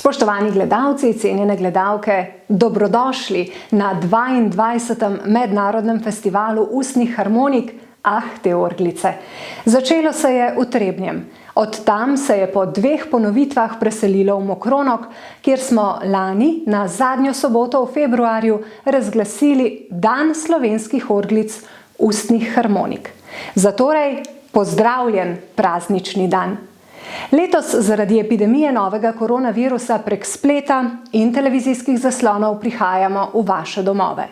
Spoštovani gledalci, cenjene gledalke, dobrodošli na 22. mednarodnem festivalu ustnih harmonik Ah, te orglice. Začelo se je v Trebnjem. Od tam se je po 2 ponovitvah preselilo v Mokronog, kjer smo lani na zadnjo soboto v februarju razglasili Dan slovenskih orglic ustnih harmonik. Zatorej pozdravljen praznični dan. Letos zaradi epidemije novega koronavirusa prek spleta in televizijskih zaslonov prihajamo v vaše domove.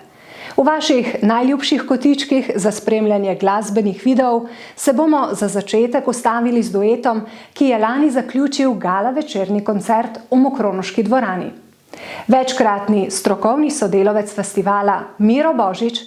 V vaših najljubših kotičkih za spremljanje glasbenih videov se bomo za začetek ustavili z duetom, ki je lani zaključil gala večerni koncert v Mokronoški dvorani. Večkratni strokovni sodelavec festivala Miro Božič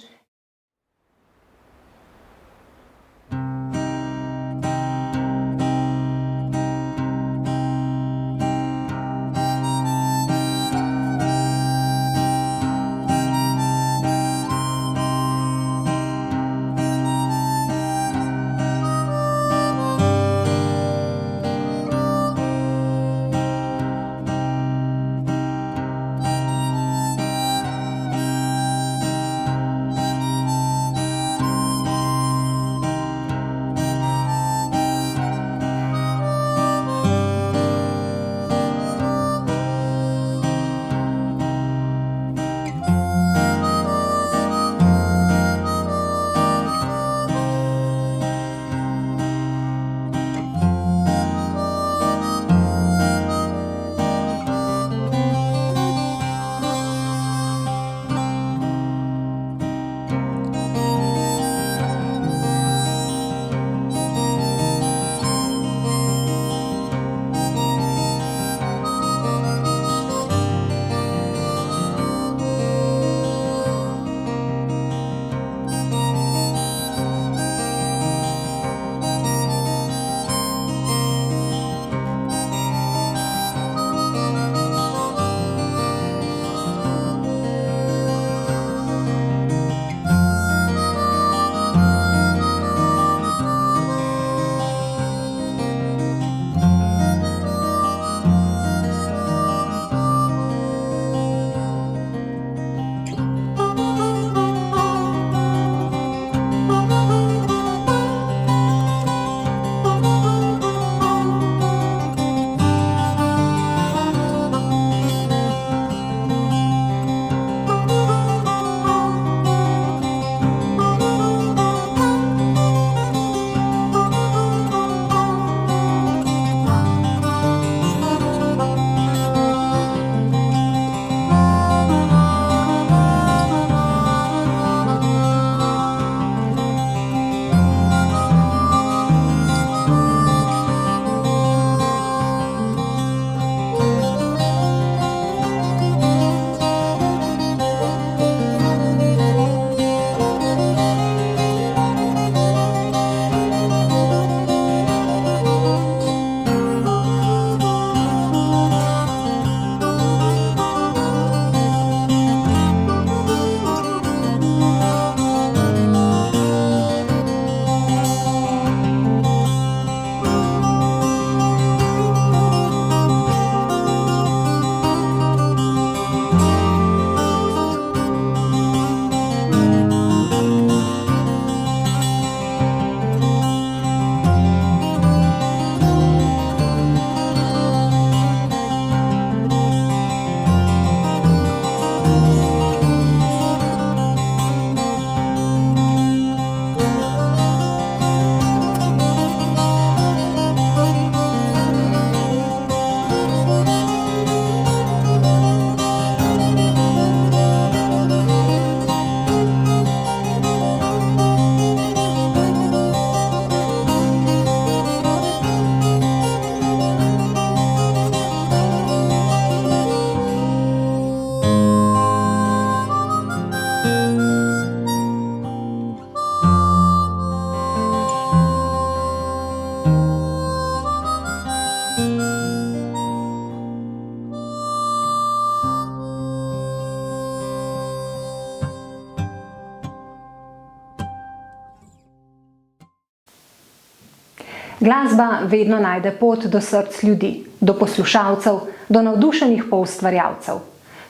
Glasba vedno najde pot do src ljudi, do poslušalcev, do navdušenih poustvarjalcev.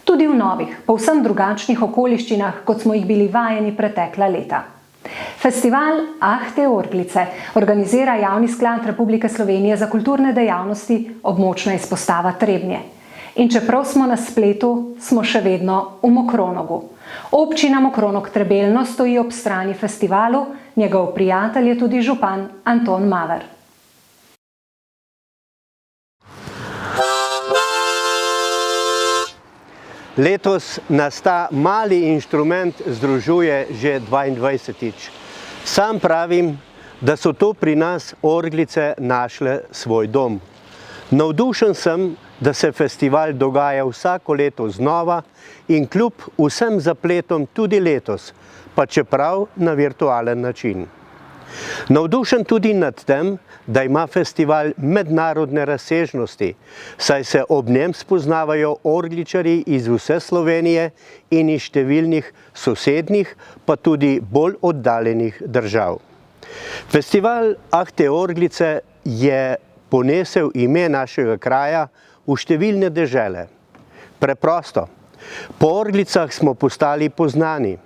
Tudi v novih, povsem drugačnih okoliščinah, kot smo jih bili vajeni pretekla leta. Festival Ah, te orglice organizira Javni sklad Republike Slovenije za kulturne dejavnosti območna izpostava Trebnje. In čeprav smo na spletu, smo še vedno v Mokronogu. Občina Mokronog Trebelno stoji ob strani festivalu, njegov prijatelj je tudi župan Anton Maver. Letos nas ta mali inštrument združuje že 22-tič. Sam pravim, da so to pri nas orglice našle svoj dom. Navdušen sem, da se festival dogaja vsako leto znova in kljub vsem zapletom tudi letos, pa čeprav na virtualen način. Navdušen tudi nad tem, da ima festival mednarodne razsežnosti, saj se ob njem spoznavajo orgličarji iz vse Slovenije in iz številnih sosednjih, pa tudi bolj oddaljenih držav. Festival Ah, te orglice je ponesel ime našega kraja v številne dežele. Preprosto, po orglicah smo postali poznani.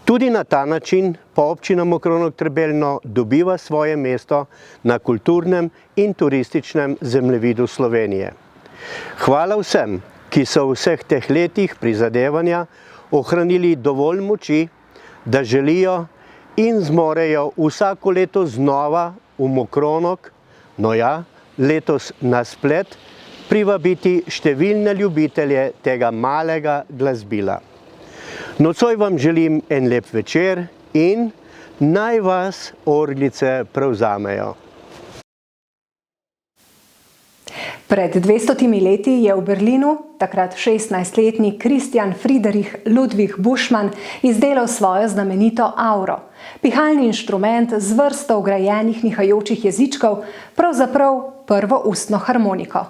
Tudi na ta način pa občina Mokronog Trebelno dobiva svoje mesto na kulturnem in turističnem zemljevidu Slovenije. Hvala vsem, ki so v vseh teh letih prizadevanja ohranili dovolj moči, da želijo in zmorejo vsako leto znova v Mokronog, no ja, letos na splet, privabiti številne ljubitelje tega malega glasbila. Nocoj vam želim en lep večer in naj vas orglice prevzamejo. Pred 200 leti je v Berlinu takrat 16-letni Christian Friedrich Ludwig Buschmann izdelal svojo znamenito auro. Pihalni inštrument z vrsto vgrajenih nihajočih jezičkov, pravzaprav prvo ustno harmoniko.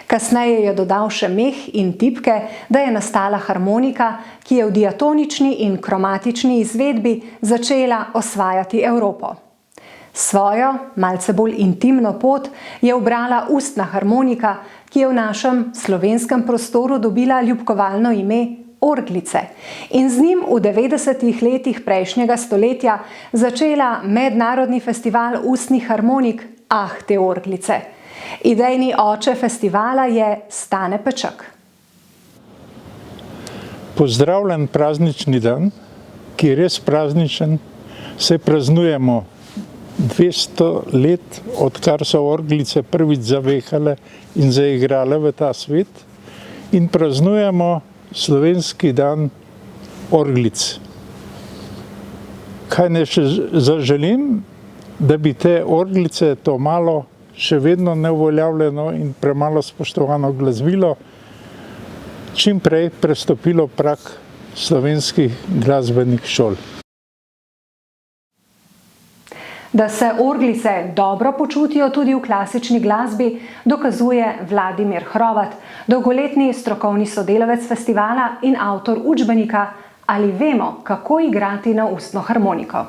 Kasneje je dodal še meh in tipke, da je nastala harmonika, ki je v diatonični in kromatični izvedbi začela osvajati Evropo. Svojo, malce bolj intimno pot je ubrala ustna harmonika, ki je v našem slovenskem prostoru dobila ljubkovalno ime orglice in z njim v 90-ih letih prejšnjega stoletja začela mednarodni festival ustnih harmonik Ah, te orglice. Idejni oče festivala je Stane Peček. Pozdravljen praznični dan, ki je res prazničen, saj praznujemo 200 let, odkar so orglice prvič zavehale in zaigrale v ta svet, in praznujemo slovenski dan orglic. Kaj ne še zaželim, da bi te orglice, to malo, še vedno neuveljavljeno in premalo spoštovano glasbilo, čim prej prestopilo prag slovenskih glasbenih šol. Da se orglice dobro počutijo tudi v klasični glasbi, dokazuje Vladimir Hrovat, dolgoletni strokovni sodelavec festivala in avtor učbenika Ali vemo, kako igrati na ustno harmoniko.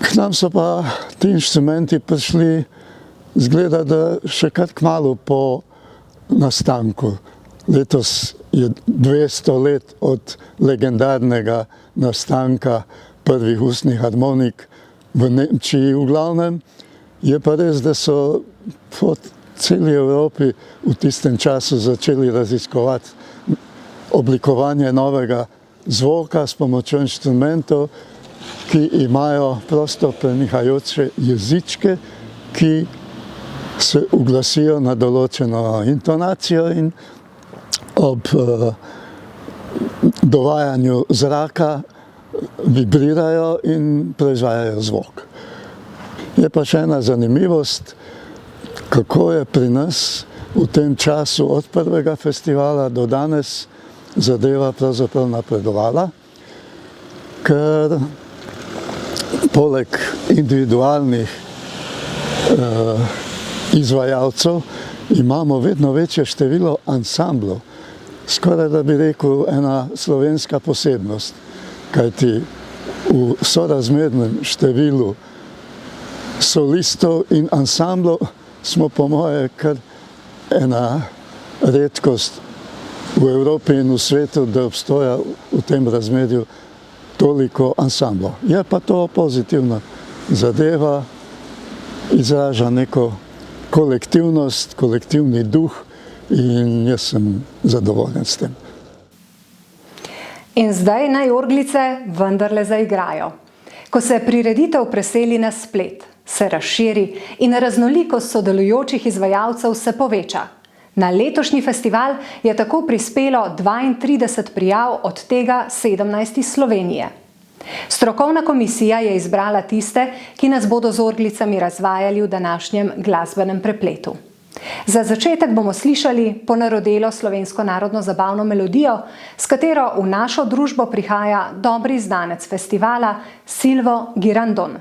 K nam so pa ti inštrumenti prišli, zgleda, da še kar kmalu po nastanku. Letos je 200 let od legendarnega nastanka prvih ustnih harmonik v Nemčiji v glavnem. Je pa res, da so po celi Evropi v tistem času začeli raziskovati oblikovanje novega zvoka s pomočjo inštrumentov, ki imajo prosto premihajoče jezičke, ki se uglasijo na določeno intonacijo in ob dovajanju zraka vibrirajo in proizvajajo zvok. Je pa še ena zanimivost, kako je pri nas v tem času od prvega festivala do danes zadeva pravzaprav napredovala, ker poleg individualnih izvajalcev imamo vedno večje število ansamblov. Skoraj da bi rekel ena slovenska posebnost, kajti v sorazmernem številu solistov in ansamblov smo po moje kar ena redkost v Evropi in v svetu, da obstoja v tem razmerju toliko ansamblov. Je pa to pozitivna zadeva, izraža neko kolektivnost, kolektivni duh in jaz sem zadovoljen s tem. In zdaj naj orglice vendarle zaigrajo. Ko se prireditev preseli na splet, se razširi in raznolikost sodelujočih izvajalcev se poveča. Na letošnji festival je tako prispelo 32 prijav, od tega 17 iz Slovenije. Strokovna komisija je izbrala tiste, ki nas bodo z orglicami razvajali v današnjem glasbenem prepletu. Za začetek bomo slišali ponarodelo slovensko narodno zabavno melodijo, s katero v našo družbo prihaja dobri znanec festivala Silvo Girandon.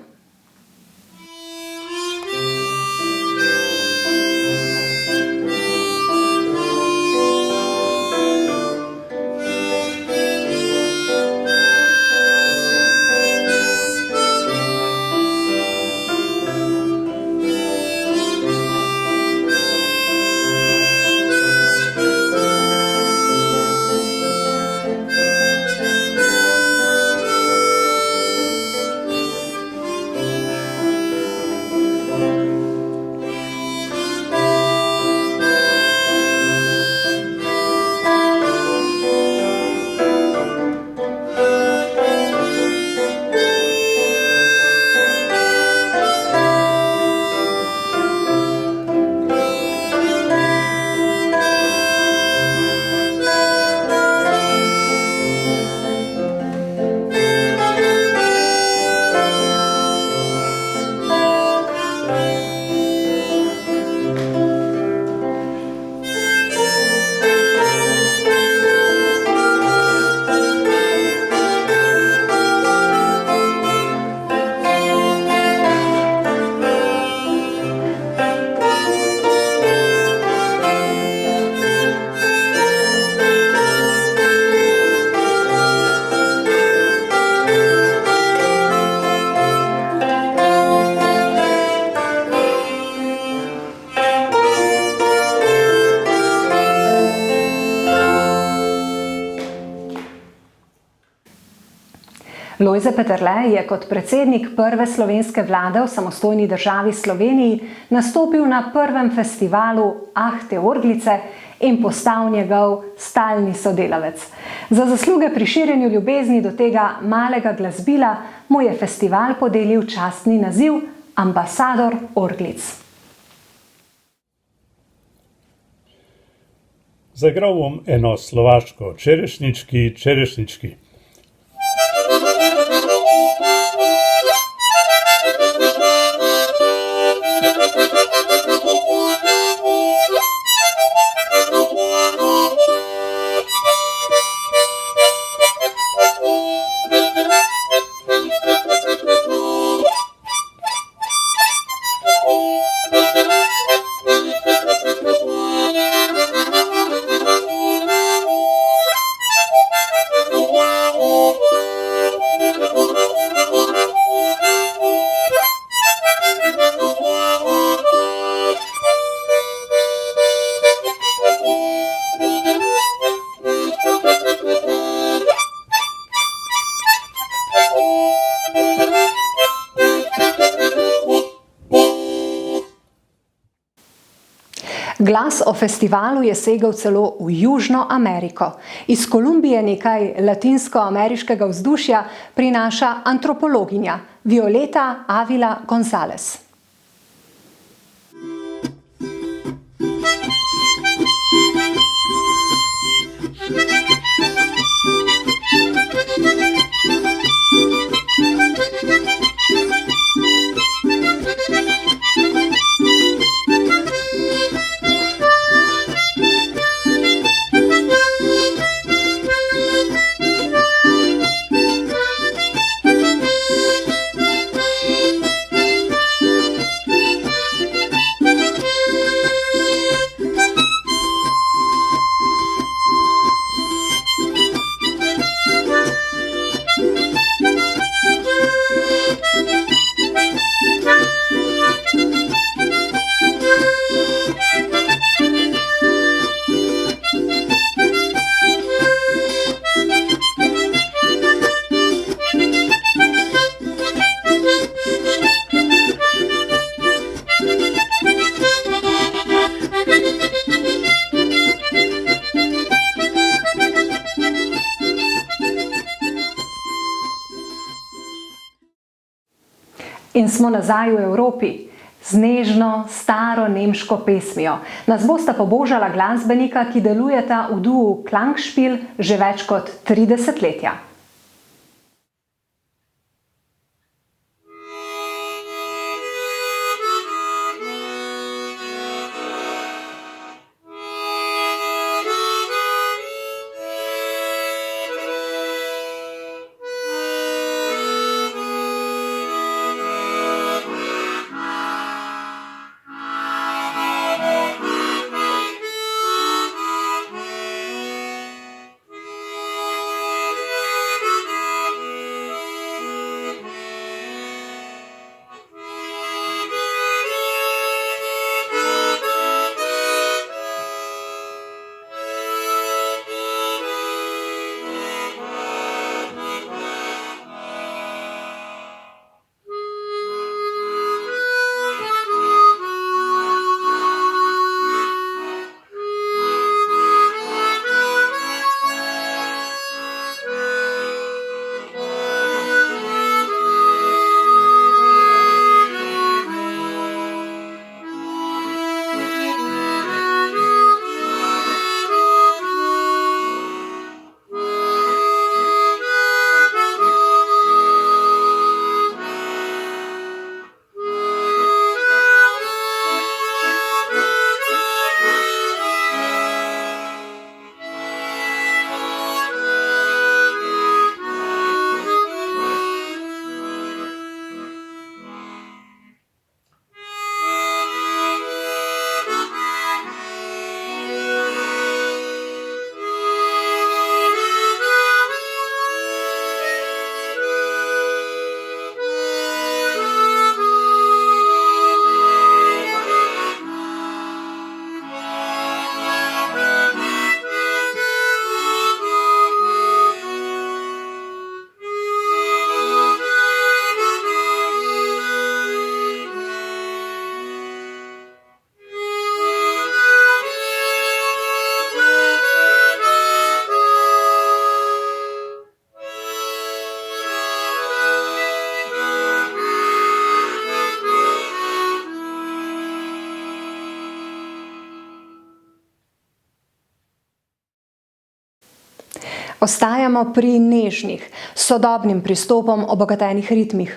Lojze Peterle je kot predsednik prve slovenske vlade v samostojni državi Sloveniji nastopil na prvem festivalu Ah, te orglice in postal njegov stalni sodelavec. Za zasluge pri širjenju ljubezni do tega malega glasbila mu je festival podelil častni naziv ambasador orglic. Zaigral bom eno slovaško čerešnički, čerešnički. Glas o festivalu je segel celo v Južno Ameriko. Iz Kolumbije nekaj latinsko-ameriškega vzdušja prinaša antropologinja Violeta Avila González. In smo nazaj v Evropi. Z nežno, staro nemško pesmijo nas bosta pobožala glasbenika, ki delujeta v duu Klangspiel že več kot 3 desetletja. Ostajamo pri nežnih, sodobnim pristopom obogatenih ritmih.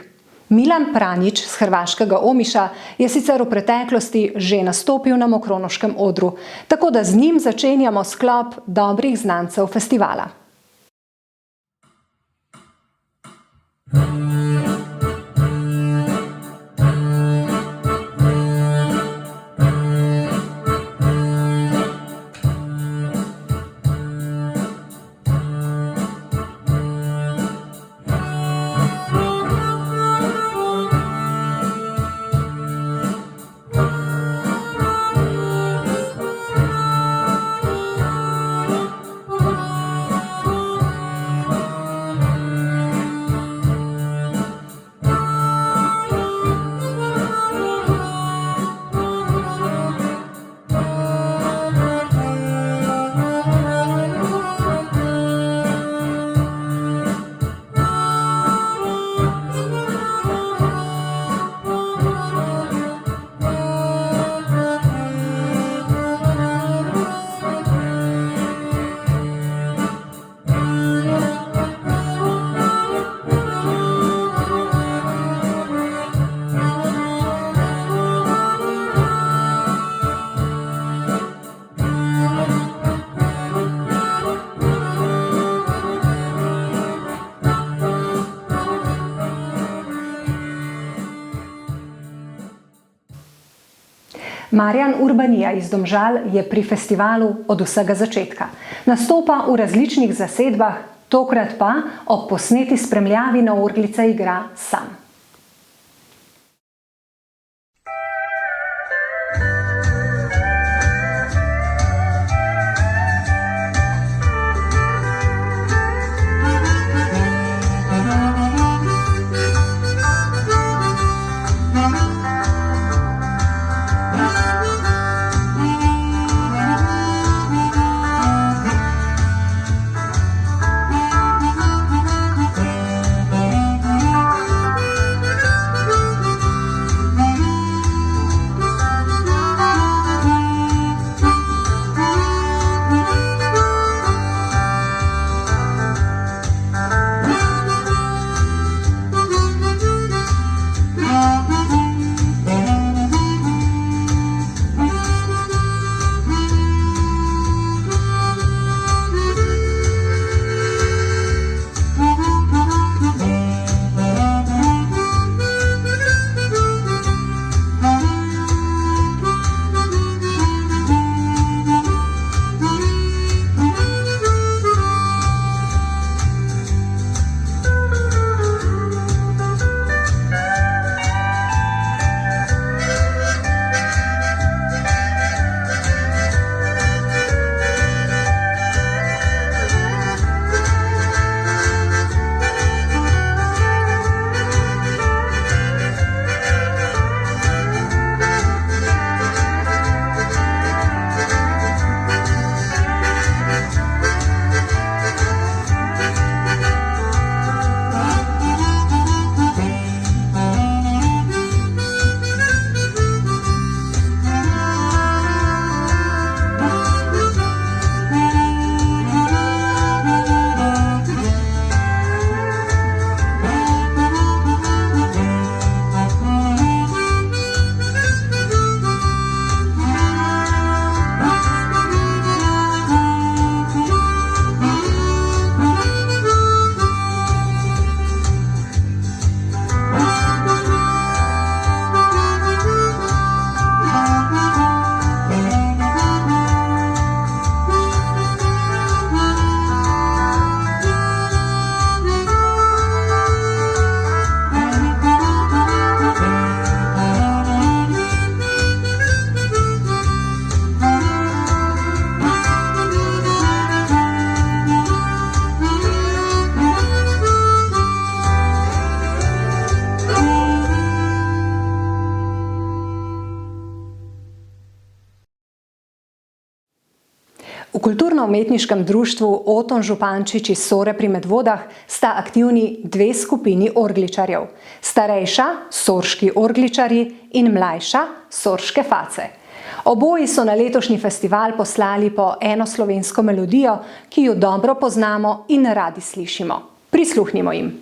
Milan Pranjič z hrvaškega Omiša je sicer v preteklosti že nastopil na mokronoškem odru, tako da z njim začenjamo sklop dobrih znancev festivala. Marjan Urbanija iz Domžal je pri festivalu od vsega začetka. Nastopa v različnih zasedbah, tokrat pa ob posneti spremljavi na orglice igra sam. V kulturno-umetniškem društvu Oton Župančič iz Sore pri Medvodah sta aktivni dve skupini orgličarjev. Starejša, sorški orgličarji, in mlajša, sorške face. Oboji so na letošnji festival poslali po eno slovensko melodijo, ki jo dobro poznamo in radi slišimo. Prisluhnimo jim.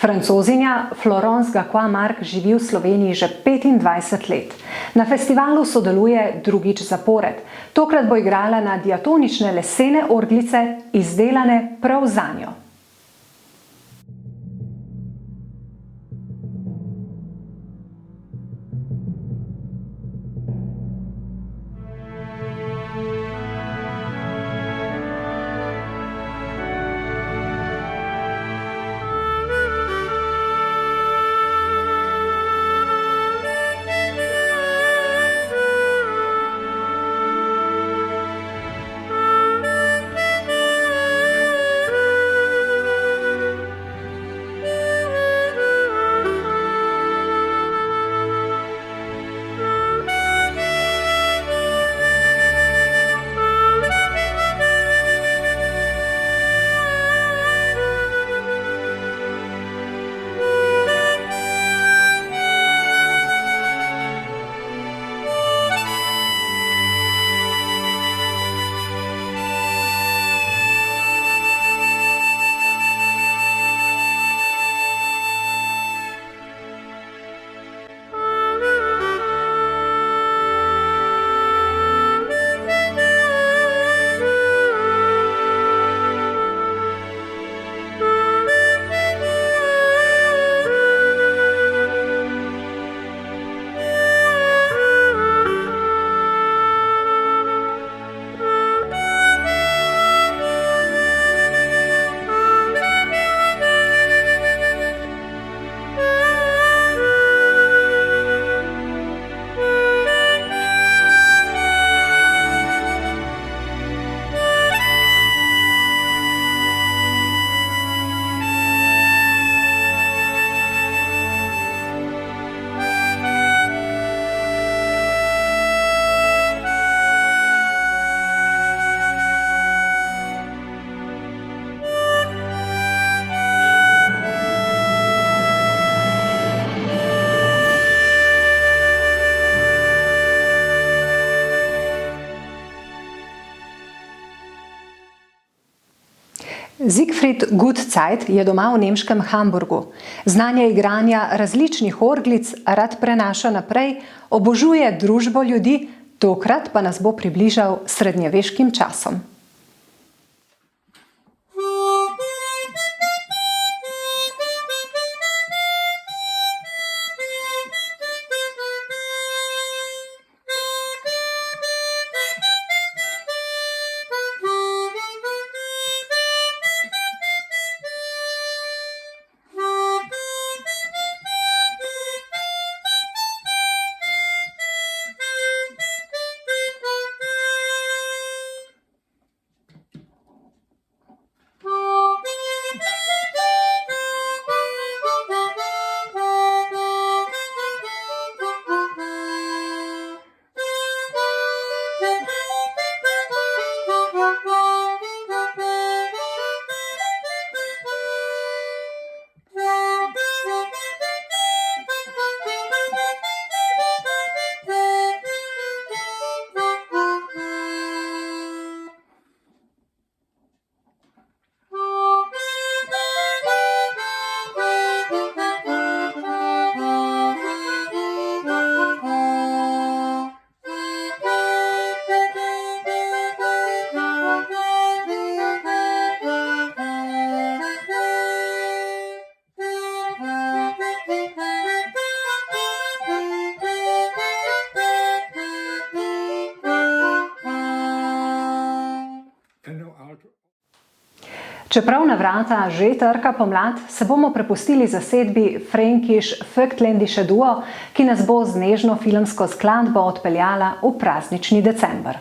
Francozinja Florence Gacquat-Marc živi v Sloveniji že 25 let. Na festivalu sodeluje drugič zapored. Tokrat bo igrala na diatonične lesene orglice, izdelane prav zanjo. Siegfried Gutzeit je doma v nemškem Hamburgu. Znanje igranja različnih orglic rad prenaša naprej, obožuje družbo ljudi, tokrat pa nas bo približal srednjeveškim časom. Čeprav na vrata že trka pomlad, se bomo prepustili zasedbi Fränkisch Vogtländische Duo, ki nas bo z nežno filmsko skladbo odpeljala v praznični december.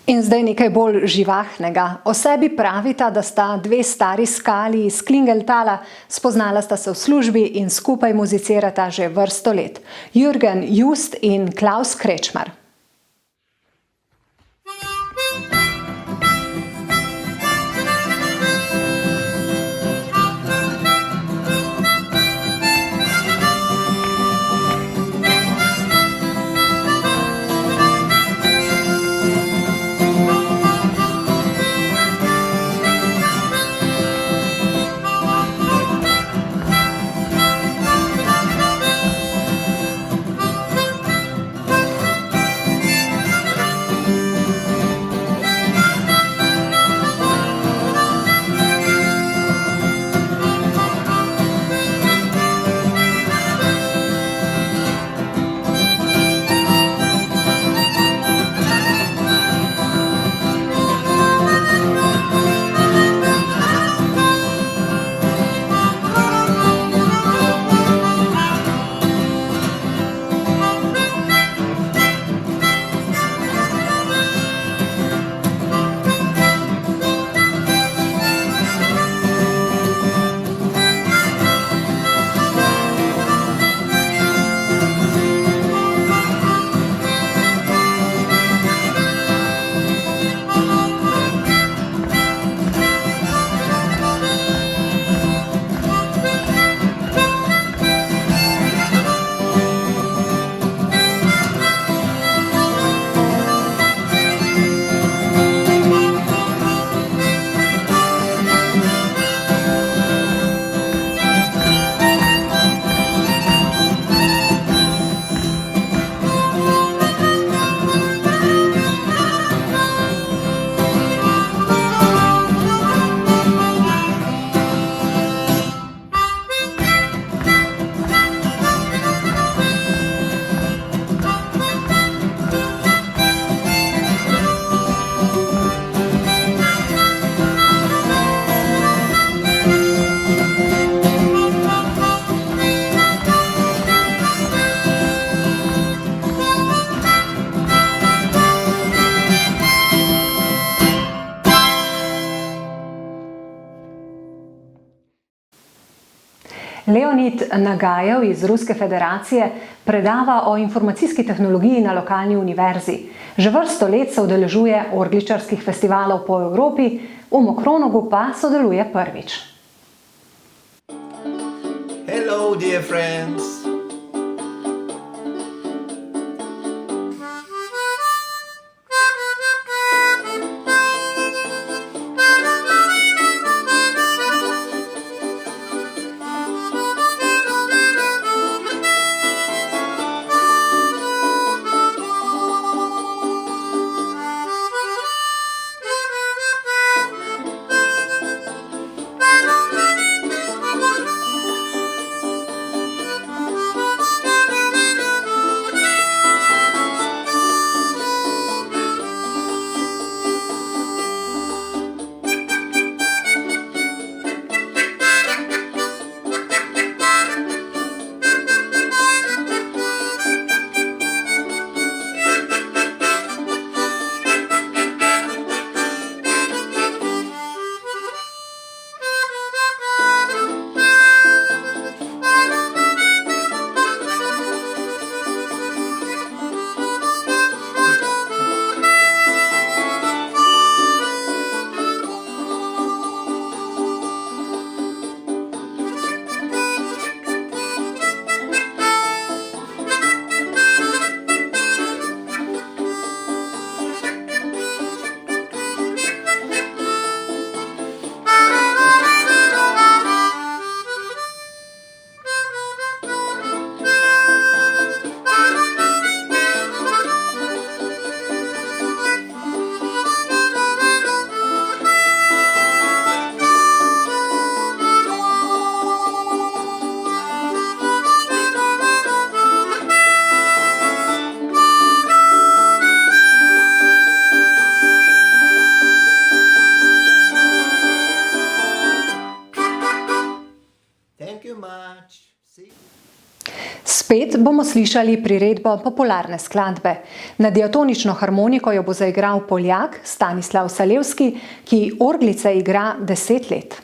In zdaj nekaj bolj živahnega. O sebi pravita, da sta dve stari skali iz Klingeltala, spoznala sta se v službi in skupaj muzicirata že vrsto let. Jürgen Just in Klaus Krečmar. Leonid Nagajev iz Ruske federacije predava o informacijski tehnologiji na lokalni univerzi. Že vrsto let se udeležuje orgličarskih festivalov po Evropi, v Mokronogu pa sodeluje prvič. Hello, dear friends. Spet bomo slišali priredbo popularne skladbe. Na diatonično harmoniko jo bo zaigral Poljak Stanislav Salevski, ki orglice igra 10 let.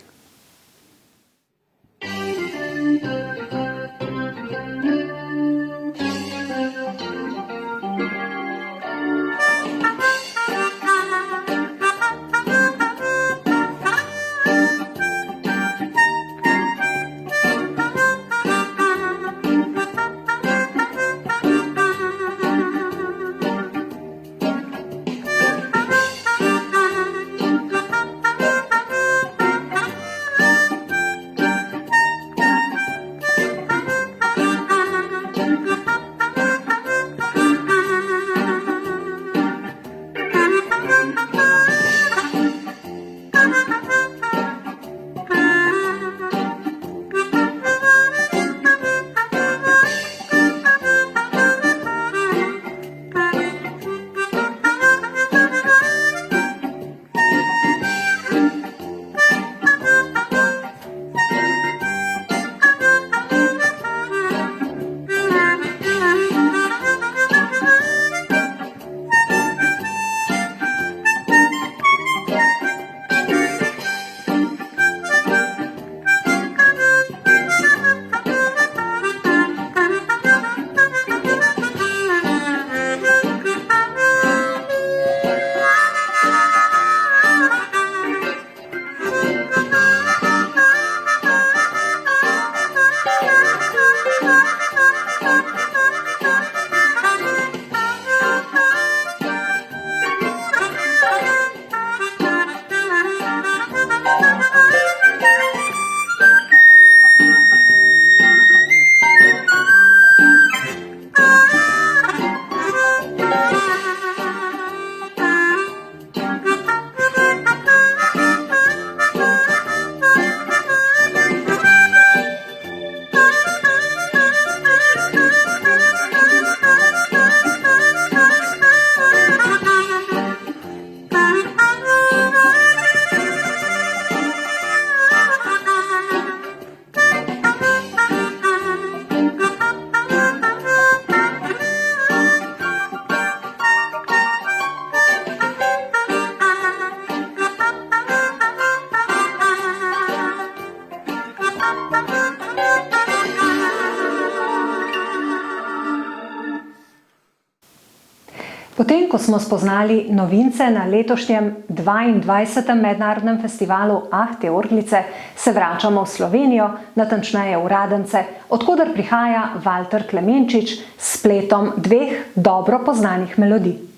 Potem, ko smo spoznali novince na letošnjem 22. mednarodnem festivalu Ah, te orglice, se vračamo v Slovenijo, natančneje v Radence, odkoder prihaja Valter Klemenčič s spletom dveh dobro poznanih melodij.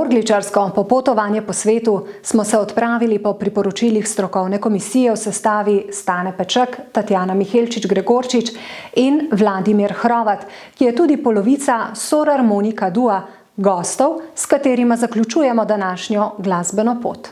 orgličarsko popotovanje po svetu smo se odpravili po priporočilih strokovne komisije v sestavi Stane Peček, Tatjana Mihelčič-Gregorčič in Vladimir Hrovat, ki je tudi polovica Sorarmonika Dua, gostov, s katerima zaključujemo današnjo glasbeno pot.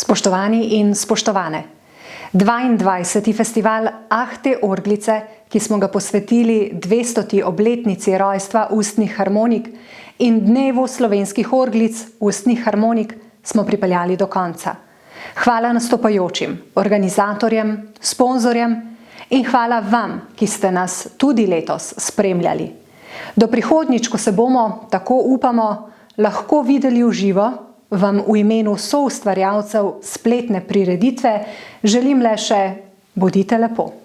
Spoštovani in spoštovane, 22. festival Ah, te orglice, ki smo ga posvetili 200. obletnici rojstva ustnih harmonik in dnevu slovenskih orglic ustnih harmonik, smo pripeljali do konca. Hvala nastopajočim, organizatorjem, sponzorjem in hvala vam, ki ste nas tudi letos spremljali. Do prihodnjič, ko se bomo, tako upamo, lahko videli v živo, vam v imenu soustvarjalcev spletne prireditve želim le še bodite lepo.